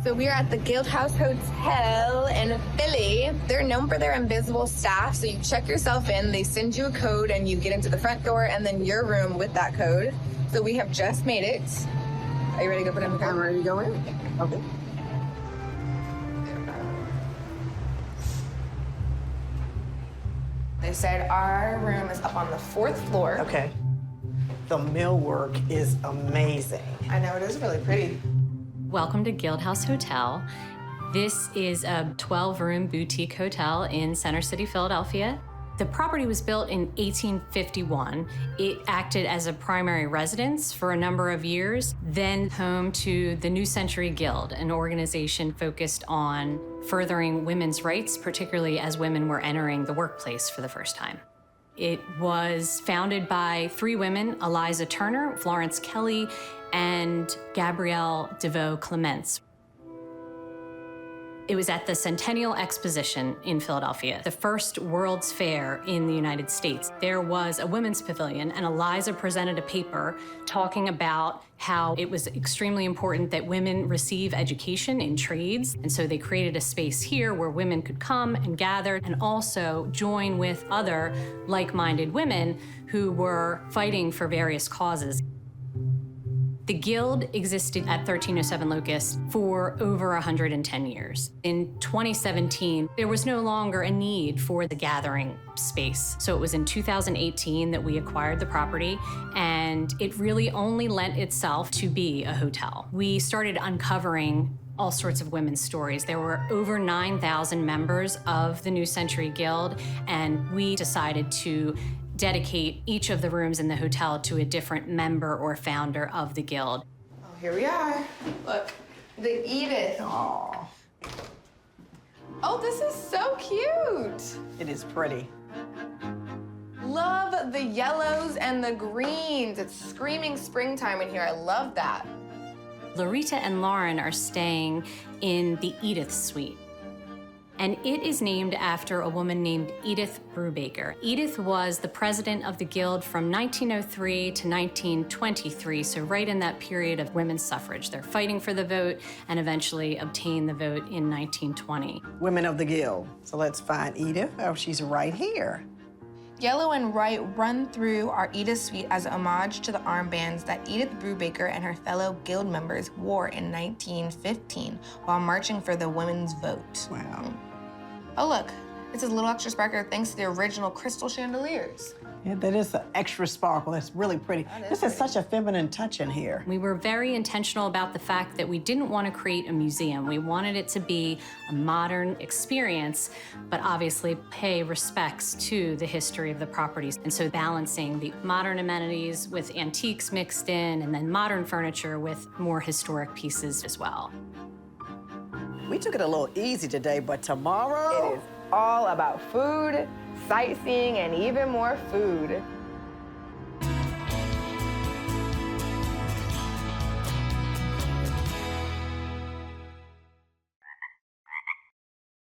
So we are at the Guild House Hotel in Philly. They're known for their invisible staff, so you check yourself in, they send you a code, and you get into the front door and then your room with that code. So we have just made it. Are you ready to go put in the code? I'm ready to go in. Okay. They said our room is up on the 4th floor. Okay. The millwork is amazing. I know, it is really pretty. Welcome to Guild House Hotel. This is a 12-room boutique hotel in Center City, Philadelphia. The property was built in 1851. It acted as a primary residence for a number of years, then home to the New Century Guild, an organization focused on furthering women's rights, particularly as women were entering the workplace for the first time. It was founded by 3 women, Eliza Turner, Florence Kelly, and Gabrielle DeVoe Clements. It was at the Centennial Exposition in Philadelphia, the first World's Fair in the United States. There was a women's pavilion, and Eliza presented a paper talking about how it was extremely important that women receive education in trades. And so they created a space here where women could come and gather and also join with other like-minded women who were fighting for various causes. The Guild existed at 1307 Locust for over 110 years. In 2017, there was no longer a need for the gathering space. So it was in 2018 that we acquired the property, and it really only lent itself to be a hotel. We started uncovering all sorts of women's stories. There were over 9,000 members of the New Century Guild, and we decided to dedicate each of the rooms in the hotel to a different member or founder of the Guild. Oh, here we are. Look, the Edith. Aw, Oh, this is so cute. it is pretty. Love the yellows and the greens. It's screaming springtime in here. I love that. Larita and Lauren are staying in the Edith Suite. And it is named after a woman named Edith Brubaker. Edith was the president of the Guild from 1903 to 1923, so right in that period of women's suffrage. They're fighting for the vote and eventually obtain the vote in 1920. Women of the Guild. So let's find Edith. Oh, she's right here. Yellow and white run through our Edith Suite as a homage to the armbands that Edith Brubaker and her fellow Guild members wore in 1915 while marching for the women's vote. Wow. Oh, look, it says little extra sparkle thanks to the original crystal chandeliers. Yeah, that is an extra sparkle. That's really pretty. This is such a feminine touch in here. We were very intentional about the fact that we didn't want to create a museum. We wanted it to be a modern experience, but obviously pay respects to the history of the properties. And so balancing the modern amenities with antiques mixed in, and then modern furniture with more historic pieces as well. We took it a little easy today, but tomorrow... It is all about food, sightseeing, and even more food.